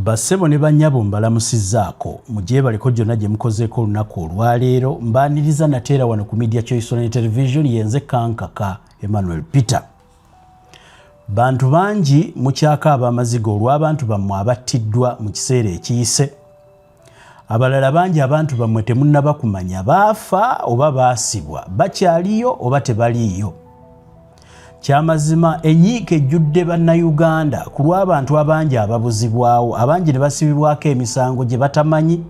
Bassebo ne bannyabo mbalamusizzaako mujje baliko gyonna gye mukozeeko olunaku olwaleero mbaaniriza nateera wano ku Media Choice Online Television yenze Kankaka Emmanuel Peter. Bantu bangi mukyaka ab'amaziga olw'abantu bammwe abattiddwa mu kiseera ekiyise. Abalala bangi abantu bammwe temunnaba kumanya baafa oba baasibwa bakyaliyo oba tebaliiyo. Kyamazima enyiike ejjudde bannayuganda ku lw'abantu abangi ababuzibwawo abangi ne basibibwako emisango gye batamanyi.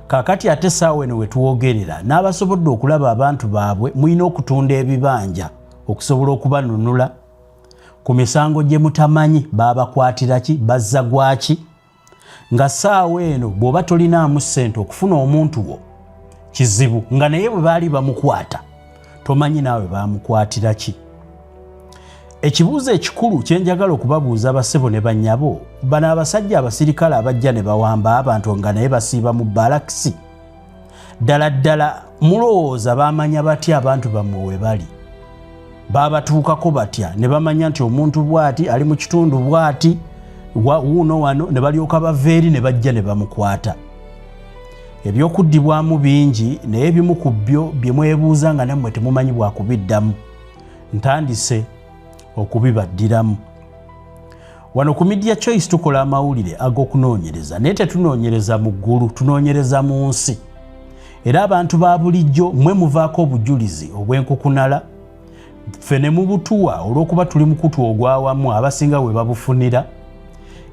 Kaakati ate saawa eno we tuwogerera n'abasobodde okulaba abantu baabwe mulina okutunda ebibanja okusobola okubanunula ku misango gye mutamanyi baabakwatira ki bazza gwaki. Nga saawa eno bw'oba tolinaamu ssente okufuna omuntu wo kizibu nga naye bwe baali bamukwata tomanyi naawe baamukwatira ki. Ekibuuzo ekikulu kye njagala okubabuuza bassebo ne bannyabo bano abasajja abasirikale abajja ne bawamba abantu nga naye basiiba mu balakisi. Ddala ddala mulowooza baamanya batya abantu bammwe we bali? Baabatuukako batya ne bamanya nti omuntu bw'ati ali mu kitundu bw'ati wuuno wano ne balyoka bava eri ne bajja ne bamukwata? Ebyokuddibwamu bingi naye ebimu ku byo bye mwebuuza nga nammwe temumanyi bwakubiddamu. Ntandise okubibaddiramu. Wano ku Media Choice tukola amawulire ag'okunoonyereza naye tetunoonyereza mu ggulu, tunoonyereza mu nsi. Era abantu ba bulijjo mmwe muvaako obujulizi obw'enkukunala ffe ne mubutuwa olw'okuba tuli mukutu ogwawamu abasinga we babufunira.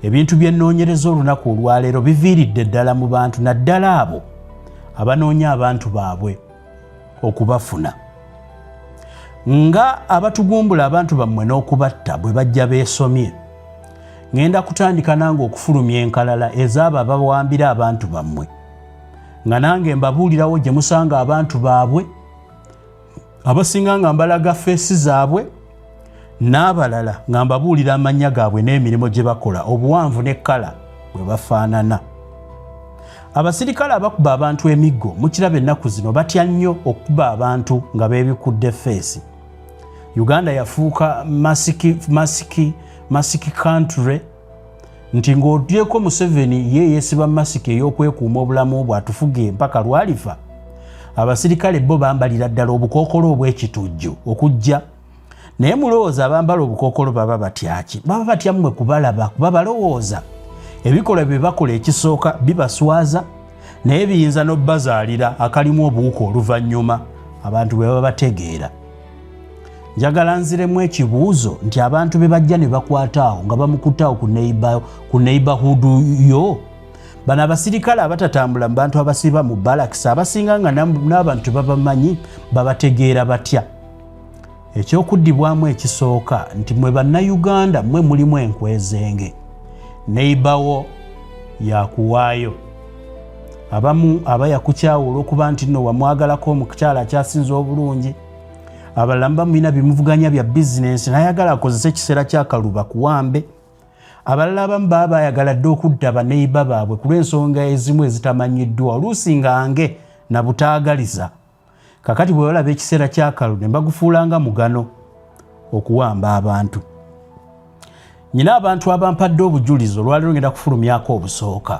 Ebintu by'ennoonyereza olunaku olwaleero biviiridde ddala mu bantu naddala abo abanoonya abantu baabwe okubafuna. Nga abatugumbula abantu bammwe n'okubatta bwe bajja beesomye, ngenda kutandika nange okufulumya enkalala ez'abo abawambira abantu bammwe, nga nange mbabuulirawo gye musanga abantu baabwe abasinga nga mbalaga feesi zaabwe, n'abalala nga mbabuulira amannya gaabwe n'emirimu gye bakola, obuwanvu n'ekkala bwe bafaanana. Abasirikale abakuba abantu emiggo mukiraba ennaku zino batya nnyo okukuba abantu nga beebikudde feesi. Uganda yafuuka masiki country nti ng'otyeko Museveni ye yeesiba masiki ey'okwekuuma obulamu bwe atufuge mpaka lwalifa. Abasirikale bo bambalira ddala obukookolo obw'ekitujju okujja. Naye mulowooza abambala obukookolo baba batyaki? Baba batya mmwe kubalaba kuba balowooza ebikola bye bakola ekisooka bibaswaza naye biyinza n'obbazaalira akalimu obuwuka oluvannyuma abantu bwe baba bategeera. Njagala nziremu ekibuuzo nti abantu be bajja ne bakwata awo nga bamukuttaawo ku neighborhood yo. Bano abasirikale abatatambula mu bantu abasiiba mu balakisi abasinga nga n'abantu babamanyi babategeera batya? Ekyokuddibwamu ekisooka nti mwe bannayuganda mmwe mulimu enkwezenge. Neighborwo yakuwaayo. Abamu aba yakukyawa olw'okuba nti nno wamwagalako omukyala akyasinze obulungi. Abalala bamulina bimuvuganya bya bizinensi n'ayagala akozese ekiseera ky'akaluba kuwambe. Abalala abamu baba bayagala dde okudda baneiba baabwe ku lw'ensonga ezimu ezitamanyiddwa oluusi ngange na butaagaliza. Kakati bwe balaba ekiseera ky'akalu ne bagufuulanga mugano okuwamba abantu. Nyina abantu abampadde obujulizi olwaleero ngenda kufulumyako obusooka.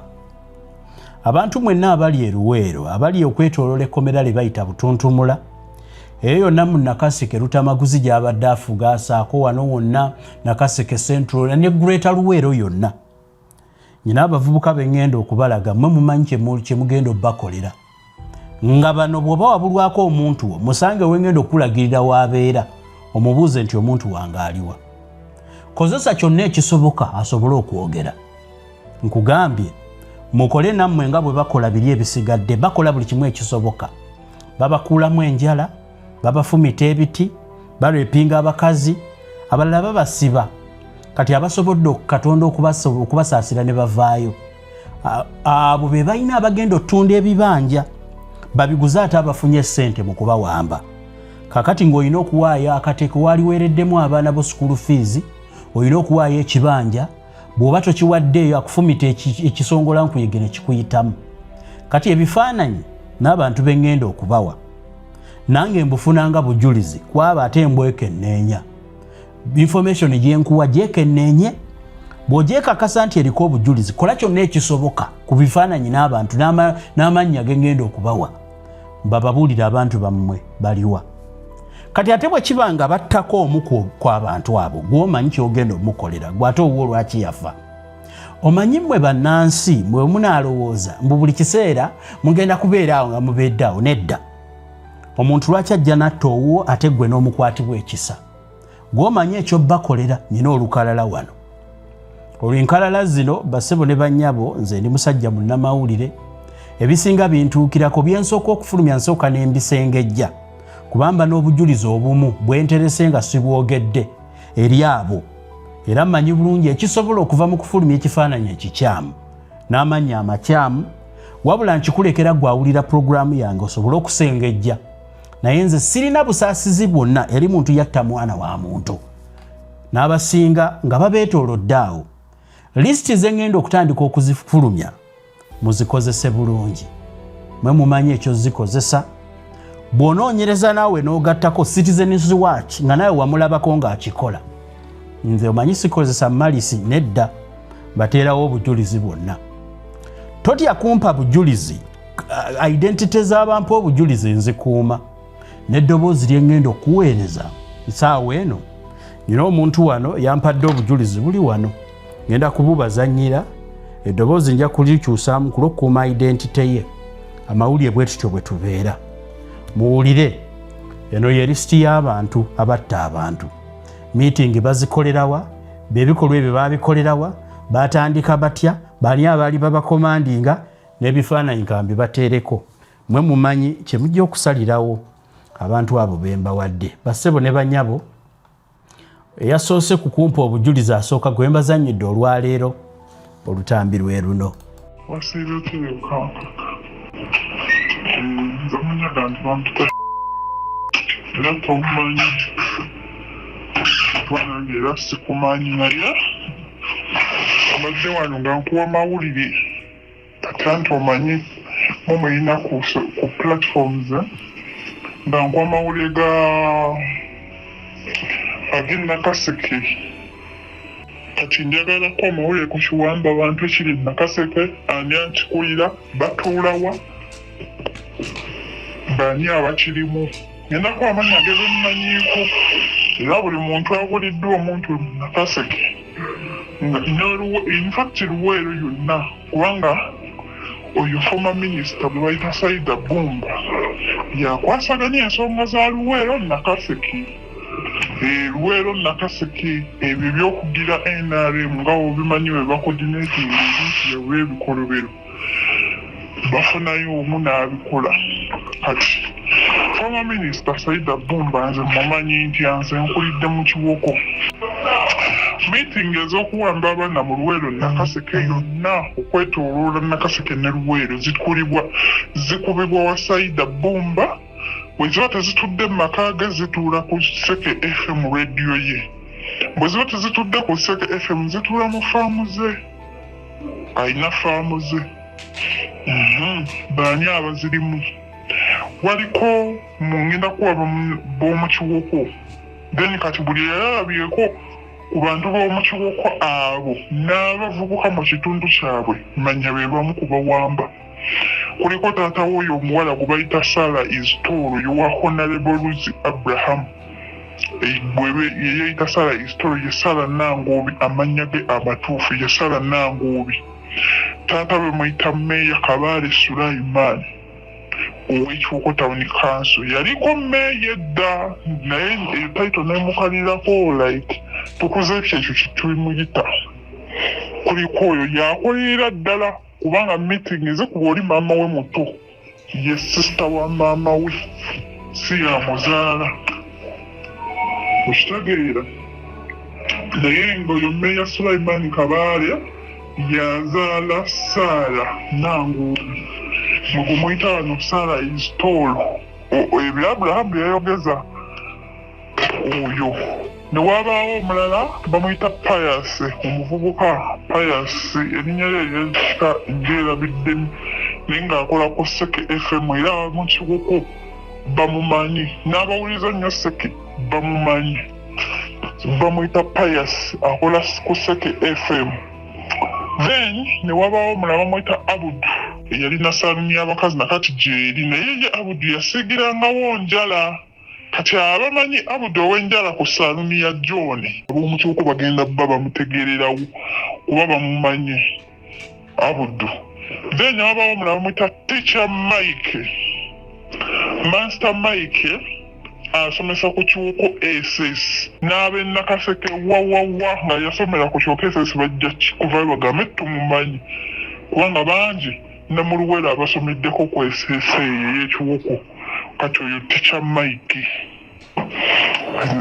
Abantu mwenna abali eruweero abali okwetooloola ekkomera lye bayita Butuntumula, eyo yonna mu Nakaseke Lutamaguzi gy'abadde afuga asaako wano wonna Nakaseke Central ne Greater Luweero yonna. Nyina abavubuka be ŋŋenda okubalaga mmwe mumanyi kye mugenda obbakolera. Nga bano bw'oba wabulwako omuntu wo musange wengenda okulagirira w'abeera omubuuze nti omuntu wange aliwa. Kozesa kyonna ekisoboka asobole okwogera. Nkugambye mukole nammwe nga bwe bakola biri ebisigadde, bakola buli kimu ekisoboka. Babakuulamu enjala, babafumita ebiti, balwepinga abakazi, abalala babasiba. Kati abasobodde Katonda okubasaasira ne bavaayo. Abo be balina abagenda ottunda ebibanja babiguze ate abafunye ssente mu kubawamba. Kakati ng'olina okuwaayo akateeko waliweereddemu abaana bo school fees, olina okuwaayo ekibanja, bw'oba tokiwaddeeyo akufumita ekisongola nkuyege ne kikuyitamu. Kati ebifaananyi n'abantu be ŋŋenda okubawa nange mbufunanga bujulizi kwaba ate mbwekenneenya. Information gye nkuwa gyekenneenye bw'ogyekakasa nti eriko obujulizi kola kyonna ekisoboka ku bifaananyi n'abantu n'amannya gengenda okubawa bababuulira abantu bammwe baliwa. Kati ate bwe kiba nga battako omu ku abantu abo gw'omanyi ky'ogenda omukolera gw'ate owuwo lwaki yafa. Omanyi mmwe bannansi mwe munaalowooza mbu buli kiseera mugenda kubeera awo nga mubeedde awo. Nedda. Omuntu lwaki ajja natta owuwo ate ggwe n'omukwatibwa ekisa. Gw'omanyi ekyo bakolera nina olukalala wano. Olw'enkalala zino bassebo ne bannyabo nze ndi musajja munnamawulire ebisinga bintuukirako byensooka okufulumya nsooka n'embisengejja kubamba n'obujulizi obumu bwenterese nga sibwogedde eri abo era mmanyi bulungi ekisobola okuva mu kufulumya ekifaananyi ekikyamu n'amannya amakyamu wabula nkikulekera gwawulira puroguraamu yange osobole okusengejja naye nze sirina busaasizi bwonna eri muntu yatta mwana wa muntu n'abasinga nga babeetoolodde awo. Lisiti ze ngenda okutandika okuzifulumya muzikozese bulungi mwe mumanyi ekyo zikozesa bw'onoonyereza naawe n'ogattako Citizens Watch nga nawe wamulabako ng'akikola. Nze omanyi sikozesa malisi nedda bateerawo obujulizi bwonna. Totya kumpa bujulizi identity z'abampa obujulizi nzikuuma n'eddoboozi lye ngenda okuweereza isaawa eno nina omuntu wano yampadde obujulizi buli wano ngenda kububazannyira eddoboozi nja kulikyusaamu kulwokukuuma identity ye amawulire bwe tutyo bwe tubeera muwulire. Eno ye lisiti y'abantu abatta abantu. Meeting bazikolerawa bebikolwa ebyo babikolerawa batandika batya bani abaali babakomandinga n'ebifaananyi kambi bateereko mwe mumanyi kye mujja okusalirawo abantu abo bembawadde. Bassebo ne bannyabo eyasoose kukumpa obujulizi asooka gwe mbazannyidde olwaleero olutambi lwe luno. Wasiirukiruka nze munyaga nti bamputa era tomumanyi twanange era sikumanyi naye abadde wano nga nkuwa mawulire ate nti omanyi mumulina ku platforms nga nkuwa mawulire ag'Nakaseke. Kati njagalako amawulire ku kiwamba abantu ekiri Nakaseke ani ankikulira batuulawa bani abakirimu ngendako amanya gebemumanyiiko era buli muntu abuliddwa omuntu Nakaseke infact Luweero yonna kubanga oyo former minister bwe bayita Saida Bumba yakwasaganya ensonga za Luweero Nakaseke. Luweero Nakaseke ebyo by'okugira NRM nga obimanyi bwe bacoordinating ebintu by'ebikolobero bafunayo omu n'abikola. Kati former minister Saida Bumba nze mumanyi nti nze nkulidde mu kiwoko meeting ez'okuwamba abaana mu Luweero Nakaseke yonna okwetooloola Nakaseke ne Luweero zikubibwa wa Saida Bumba bwe ziba tezitudde mu maka ge zituula ku Seke FM radio ye. Bwe ziba tezitudde ku Seke FM zituula mu faamu ze. Alina faamu ze. Baani abazirimu. Waliko ngenda kuwaba b'omu kiwoko. Then kati buli yalabyeko ku bantu b'omu kiwoko abo n'abavubuka mu kitundu kyabwe manya be bamu kubawamba. Kuliko taata w'oyo omuwala gwe bayita Sarah Isitoro yowa Honorable Lucy Abraham. Ye yayita Sarah Isitoro ye Sarah Nangobi amannya ge amatuufu ye Sarah Nangobi. Taata we muyita Meya Kabaale Sulaiman ow'ekiwoko Town Council. Yaliko Meya edda naye etaito nemukalirako like tukuze ekyo kituyimuyita. Kuliko oyo yakolera ddala kubanga meeting ezikuba oli maama we muto ye sister wa maama we si yamuzaala okitegeera. Naye ng'oyo Meya Sulaiman Kabaale yazaala Sarah Nangobi mugwe muyita wano Sarah Isitoro. Ebyo Abraham byayogeza oyo. Ne wabaawo omulala bamuyita Pius omuvubuka Pius erinnya lye lyekika njeerabidde naye ng'akola ku Seke FM era mu kiwoko bamumanyi n'abawuliza nnyo Seke bamumanyi. bamuyita Pius akola ku Seke FM. Then ne wabaawo omulala bamuyita Abudu eyalina saaluni y'abakazi nakati gyeri, naye ye Abudu yasigirangawo njala. Kati abamanyi Abudu ow'enjala ku saaluni ya John ab'omukiwuko bagenda bba bamutegeererawo kuba bamumanye Abudu. Then wabaawo omulala bamuyita Teacher Mike. Master Mike asomesa ku kiwuko SS n'ab'e Nakaseke wawawa nga yasomera ku kiwuko SS bajja kuvayo bagambe tumumanyi kubanga bangi namuluwera abasomeddeko ku SS ey'ekiwuko. Kati oyo Teacher Mike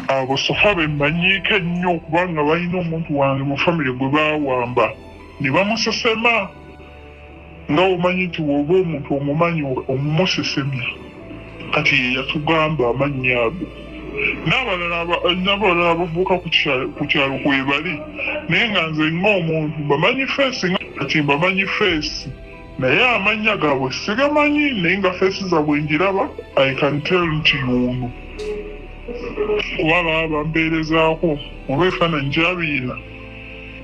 abo sofa bemanyiike nnyo kubanga balina omuntu wange mu famire gwe baawamba ne bamusesema nga omanyi nti woba omuntu omumanyi omumusesemya. Kati ye yatugamba amannya ago n'abalala abavubuka ku kyalo kwebali naye nga nze ng'omuntu mbamanyi feesi. Kati mbamanyi feesi naye amannya gaabwe sigamanyi, naye nga feesi zaabwe njiraba I can tell nti y'ono kuba baba bambeerezaako oba ebifaananyi gy'abiina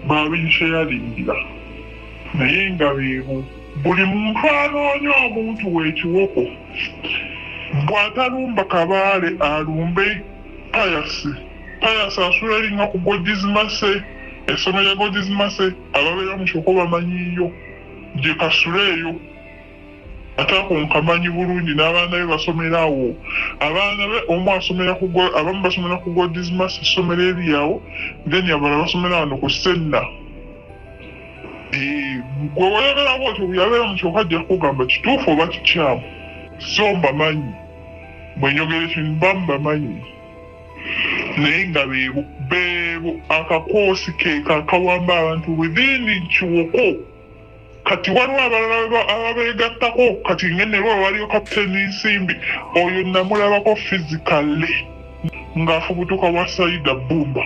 babinsheyalingira. Naye nga beebo buli muntu anoonya omuntu w'ekiwoko bw'atalumba Kabaale alumbe Pius. Pius asula eringa ku Godizimase, essomero lya Godizimase ababeera mu kiwoko bamanyiyo gye kasuleeyo ate ako nkamanyi bulungi n'abaana be basomera awo. Abaana be omu asomera abamu basomera ku Godizimase essomero eryawo, then abalala basomera wano ku Senna. Gwe wayagala bwotyo bweyabeera mu kiwoko ajja kugamba kituufu oba kikyamu. So mbamanyi bwe njogera ekintu mbamanyi naye nga beebo akakoosi ke kakawamba abantu within kiwoko. Kati waliwo abalala ababeegattako. Kati ngennerwa waliyo Kapiteeni Nsimbi oyo namulabako physically ng'afubutuka wa Saida Bumba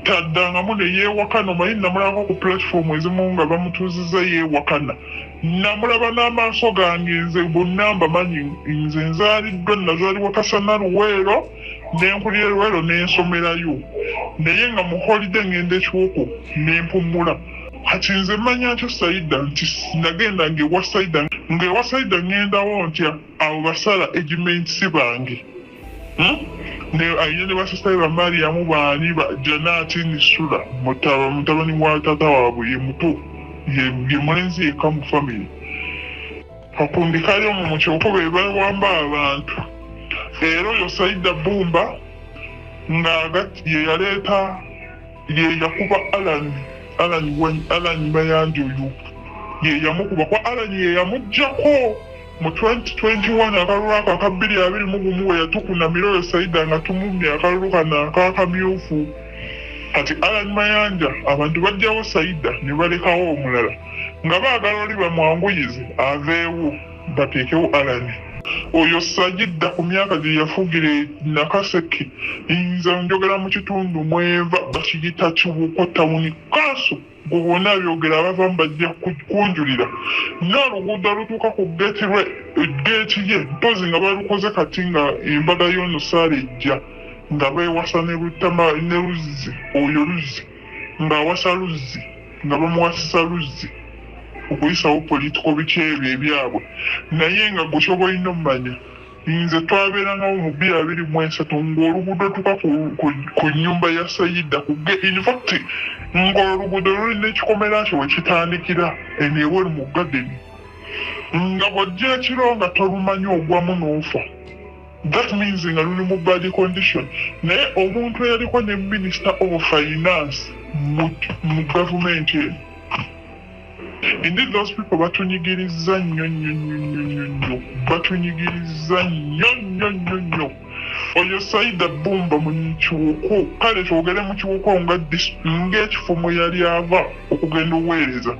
taddangamu ne yeewakana. Omanyi namulabako ku platform ezimu nga bamutuuzizza yeewakana. Namulaba n'amaaso gange nze bonna mbamanyi. Nze nzaaliddwa nazaalibwa Kasana Luweero n'enkulira Luweero n'ensomerayo naye nga mu holiday ngenda ekiwoko n'empummula. Kati nze manya ntyo Saida nti nagenda ng'ewa Saida ngendawo ntya abo basala egimensi bange ayina ne basista be Bamariyamu baani Janaati Nisula mutabani wa taata waabwe ye muto ye mulenzi yekka mu famire. Kakundi kali omwo mu kiwoko be bawamba abantu. Era oyo Saida Bumba ye yaleeta ye yakuba Alan Mayanja oyo ye yamukuba kwa Alan ye yamuggyako mu 2021 akalulu ako aka 2021 we yatukuna Miroyo Saida nga tumumye akalulu kano akakamyufu. Kati Alan Mayanja abantu bajjawo Saida ne balekawo omulala nga baagala oli bamwanguyize aveewo bateekewo Alan. Oyo Sajidda ku myaka gye yafugira Nakaseke nze njogera mu kitundu mweva bakiyita Kiwuko Town Council. Gwe bonna byogera abavamu bajja kunjulira. N'oluguudo lutuuka ku geeti ye mpozi nga balukoze kati nga embaga y'ono saala ejja nga beewasa ne Luzzi oyo Luzzi ng'awasa Luzzi nga bamuwasisa Luzzi okuyisawo politiko biki ebyo ebyabwe. Naye nga gwe kyoba olina omumanya nze twabeerangawo mu 2023 ng'oluguudo tuka ku nnyumba ya Saida in fact ng'oluguudo lulina ekikomera kyo we kitandikira eneewe mu gadeni nga bw'ojja ekiro nga tolumanyi ogwamu n'ofa. That means nga luli mu bad condition. Naye omuntu eyaliko ne Minister of Finance mu gavumenti eno, indeed those people batunyigiriza nnyo batunyigiriza nnyo. Oyo Saida Bumba mu kiwuko kale kyogere mu kiwuko ng'ekifo mwe yali ava okugenda oweereza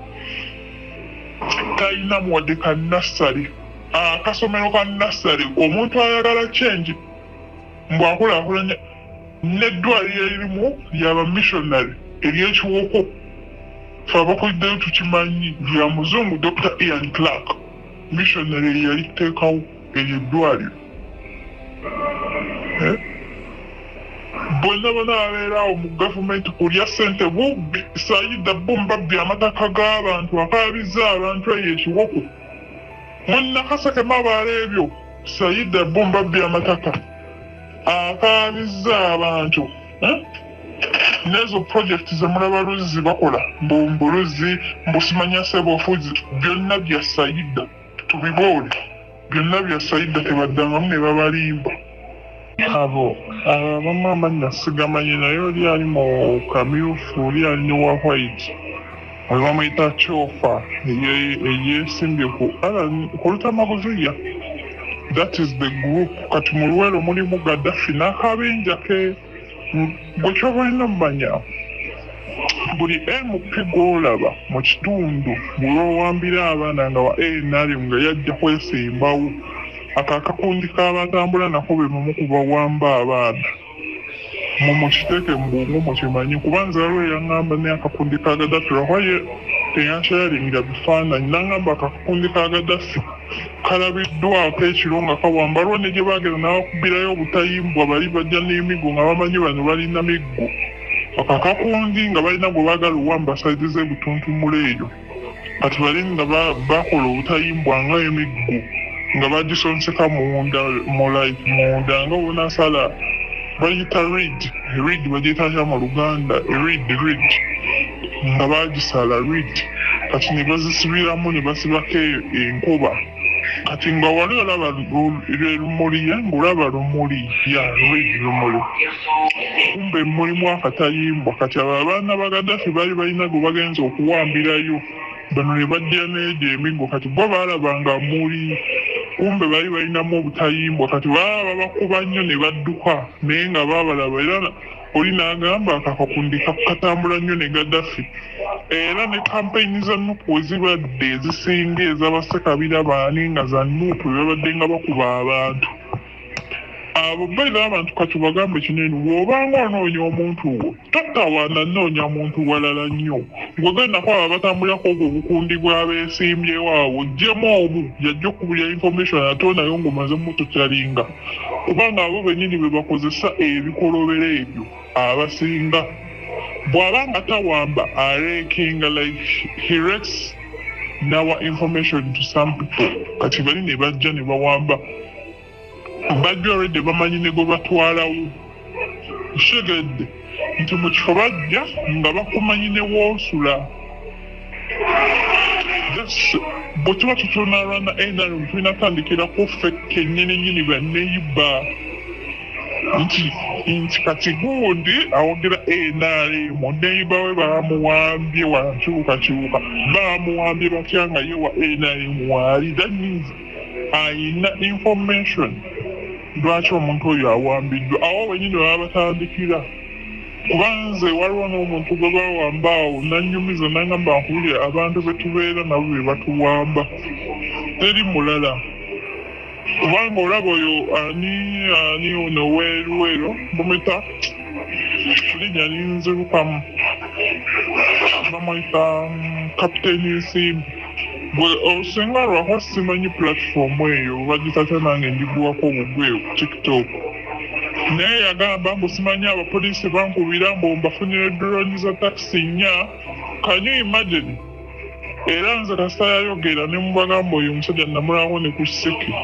talina muwadde ka nassale. Akasomero ka nassale omuntu ayagala change mbw'akulaakulanya n'eddwaliro eririmu lyaba missionary ery'ekiwuko fe abakuliddeyo tukimanyi lya muzungu Dr. Ian Clark missionary yaliteekawo eryo eddwaliro. bonna banaabeerawo mu gavumenti kulya ssente bubbi Saida Boom babbye amataka g'abantu akaabizza abantu eyo ekiwoko munnakaseke mabaala ebyo Saida Boom babbye amataka akaabizza abantu nezo projekiti zemulaba Luzzi bakola mbuluzi mbusimanya sebofuzi byonna bya Saida tubiboole byonna bya Saida tebaddangamu ne babalimba abo abamama nasigamanyi naye oli ali mu kamyufu oli ali ne wa white oyo bamuyita Chofa eyesimbye ku Lutamabuzuya. That is the group kati mu Luwero mulimu Gaddafi n'akabenja ke gwe kyobalina mumanya buli MP gw'olaba mu kitundu bw'owambira abaana nga wa NRM nga yajja kwesimbawo akakundi k'abatambula nako be mumu ku bawamba abaana mukiteeke mu bwongo mukimanyi kubanza lwe yaŋŋamba ne akakundi ka Gaddafi lwaye teyankyalingira bifaananyi n'aŋŋamba akakundi ka Gaddafi kalabiddwako ekiro nga kawamba lwo ne gye baagera n'abakubirayo obutayimbwa bali bajja n'emiggo nga bamanyi bano balina miggo akakakundi nga balina gwe baagala owamba saidi z'ebutuntumula eyo kati bali nga bakola obutayimbwa nga emiggo nga bagisonseka munda nga obunasala bayita reed bagyetaya mu Luganda reed nga bagisala reed kati ne bazisibiramu ne basibako enkuba kati nga wali olaba lumuli ng'olaba lumuli reed lumuli kumbe mulimu akatayimbwa kati abo abaana ba Gaddafi baali balina gwe bagenza okuwambirayo bano ne bajja n'egyo emiggo kati bo baalabanga muli kumbe baali balinamu obutayimbwa kati baba bakuba nnyo ne badduka naye nga baabalaba era oli n'agamba akakakundi katambula nnyo ne Gaddafi era ne kampeyini za Nuupu ezibadde ezisinga ez'abasekabira baani nga za Nuupu babadde nga bakuba abantu abo baina abantu kati bagambe kinene bw'obanga onoonya omuntu wo totawaana nnoonya muntu walala nnyo gwegenda kwaba batambulako ogwo obukundi bw'abeesimbyewo awo ggyemu omu yajja okubulya information ate nayo ng'omaze mutokyalinga kubanga abo bennyini be bakozesa ebikolobero ebyo abasinga bw'abanga tawamba arekinga like he wrecks our information to some people kati bali ne bajja ne bawamba bajja already bamanyi ne gwe batwalawo shegedde nti mu kifo bajja nga bakumanyi ne woosula bwe tuba tutunalwana NRM tulina tandikirako ffe kennyini banneyiba nti kati gundi awogera NRM neyiba we bamuwambye wankyukakyuka bamuwambye batya nga ye wa NRM waali that means ayina information lwaki omuntu oyo awambiddwa awo wenyini baba batandikira kubanze waliwo n'omuntu gwe bawamba awo nannyumiza nangamba nkuwulire abantu betubeera nabo be batuwamba teri mulala kubanga olaba oyo ani ono weeruwero bamwita linnya linzirukamu bamwita kapiteeni Nsimbi gwe osinga lwako simanyi platform eyo bagitatya nange njiguwako obugwe ku TikTok naye yagamba mbu simanyi abapoliisi bankubira mbu mbafunire drone za taxi nnya can you imagine era nze kasita yayogera ne mubagamba oyo omusajja namulawo ne ku Kiseke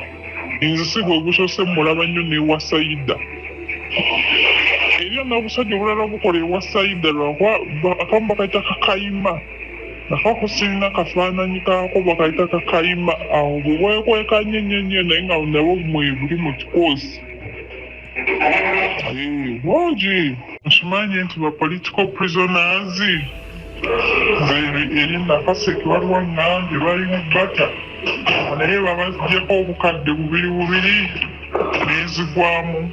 nze siga ogusose mulaba nnyo n'ewa Saida eriyo n'obusajja obulala obukola ewa Saida lwakuba akamu bakayita kakayima nakako sirina kafaananyi kaako bakayita kakayima awo bwekwekanye nnyo naye nga nabo mwebuli mu kikozi bungi nkimanyi nti ba political prisoners eri nakaseke waliwo nange bali mu bata naye babajjeko obukadde bubiri nezigwamu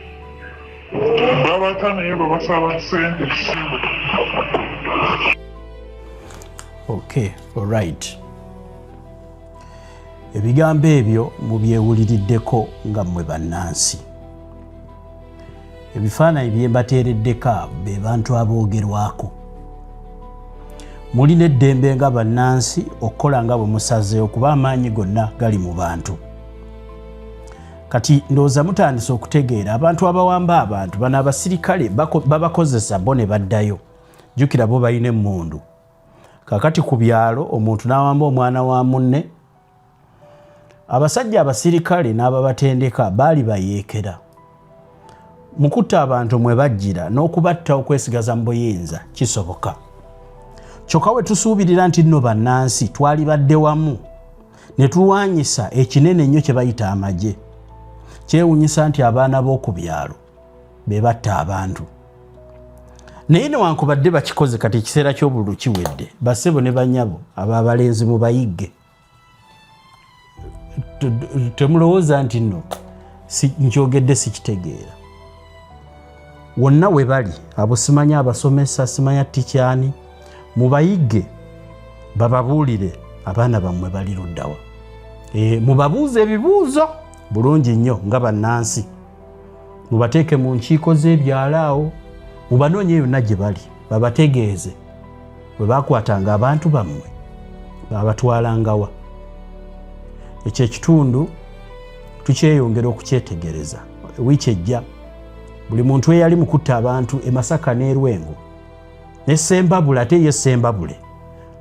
babata naye babasaba sente kisibo. Okay, alright. Ebigambo ebyo mubyewuliriddeko nga mmwe bannansi. Ebifaananyi bye mbateereddeko abo be bantu aboogerwako. Mulina eddembe nga bannansi okukola nga bwe musazeewo kuba amaanyi gonna gali mu bantu. kati ndowooza mutandise okutegeera abantu abawamba abantu bano abasirikale babakozesa bo ne baddayo jjukira bo balina emmundu kakati ku byalo omuntu n'awamba omwana wa munne abasajja abasirikale n'ababatendeka baali bayeekera mukutta abantu mwe bajjira n'okubatta okwesigaza mu buyinza kisoboka kyokka we tusuubirira nti nno bannansi twali badde wamu ne tulwanyisa ekinene ennyo kye bayita amagye kyewuunyisa nti abaana b'oku byalo be batta abantu naye newankubadde bakikoze kati ekiseera ky'obululu kiwedde bassebo ne bannyabo abo abalenzi mu bayigge temulowooza nti nno nkyogedde sikitegeera wonna we bali abo simanya abasomesa simanya tikyani mu bayigge bababuulire abaana bammwe bali luddawa mubabuuze ebibuuzo bulungi nnyo nga bannansi mubateeke mu nkiiko z'ebyalo awo mubanoonye yonna gye bali babategeeze bwe bakwatanga abantu bammwe babatwalangawa ekyo ekitundu tukyeyongera okukyetegereza wiiki ejja buli muntu eyali mu kutta abantu e Masaka ne Rwengo ne Sembabule ate ye Sembabule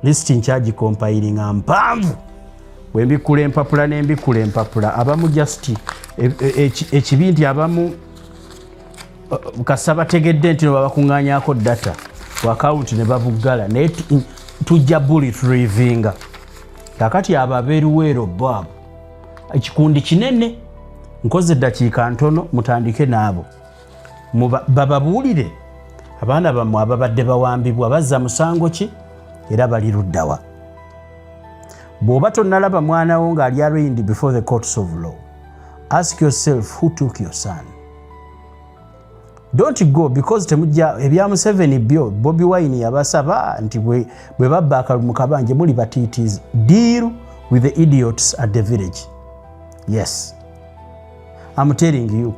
lisiti nkyagikompiringa mpanvu bwe mbikula empapula n'embikula empapula abamu just ekibi nti abamu kasa bategedde nti babakuŋŋaanyaako data ku akawunti ne babuggala naye tujja bullet retrievinga kakati abo abeeruweero boabo ekikundi kinene nkoze eddakiika ntono mutandike n'abo bababuulire abaana bammwe ababadde bawambibwa bazza musango ki era bali luddawa bw'oba tonnalaba mwana wo ng'ali arraigned before the courts of law ask yourself who took your son. Don't go because temujja ebya Museveni byo Bobi Wine yabasaba nti bwe babba akalumu kabanje muli batiitizi. Deal with the idiots at the village. Yes, I'm telling you.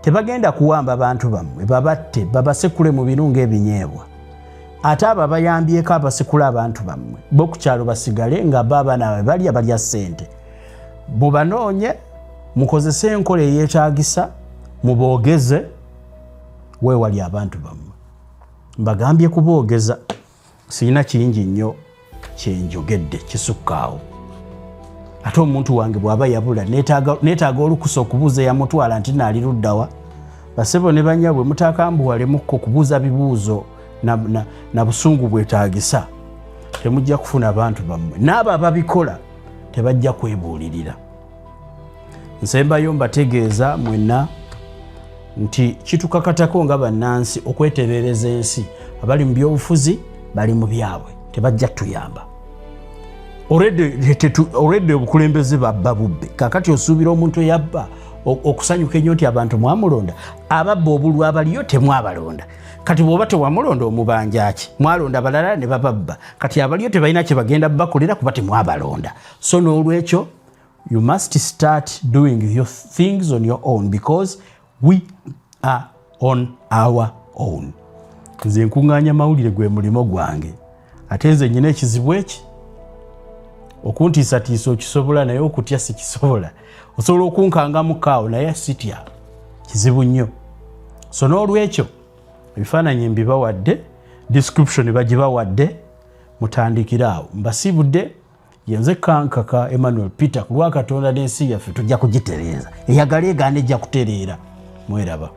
Tebagenda kuwamba abantu bammwe babatte babasekule mu birunga ebinyeebwa ate abo bayambyeko abasekula abantu bammwe bo ku kyalo basigale nga baba nawe balya ssente bubanoonye mukozese enkola eyeetaagisa muboogeze weewali abantu bammwe mbagambye kuboogeza sirina kingi nnyo kyenjogedde kisukkaawo ate omuntu wange bw'aba yabula neetaaga olukusa okubuuza yamutwala nti naali luddawa basebo ne banyabwe mutakambuwalemukko kubuuza bibuuzo na busungu bwetaagisa temujja kufuna abantu bammwe n'abo ababikola tebajja kwebuulirira. Nsembayo mbategeeza mwenna nti kitukakatako nga bannansi okwetereereza ensi abali mu byobufuzi bali mu byabwe tebajja tuyamba. Already obukulembeze babba bubbe kakati osuubira omuntu eyabba okusanyuka ennyo nti abantu mwamulonda ababba obulwa abaliyo temwabalonda kati bw'oba tewamulonda omubanja ki mwalonda balala ne bababba kati abaliyo tebalina kye bagenda bakolera kuba temwabalonda. So n'olwekyo you must start doing your things on your own because we are on our own. Nze nkuŋŋaanya mawulire gwe mulimo gwange ate nze nnyina ekizibu eki okuntiisatiisa okisobola naye okutya sikisobola osobola okunkanga mukaawo naye sitya kizibu nnyo. So n'olwekyo ebifaananyi mbibawadde description bagibawadde mutandikira awo mbasiibudde yenze kankaka Emmanuel Peter ku lwa Katonda n'ensi yaffe tujja kugitereeza eyagala egaana ejja kutereera mweraba.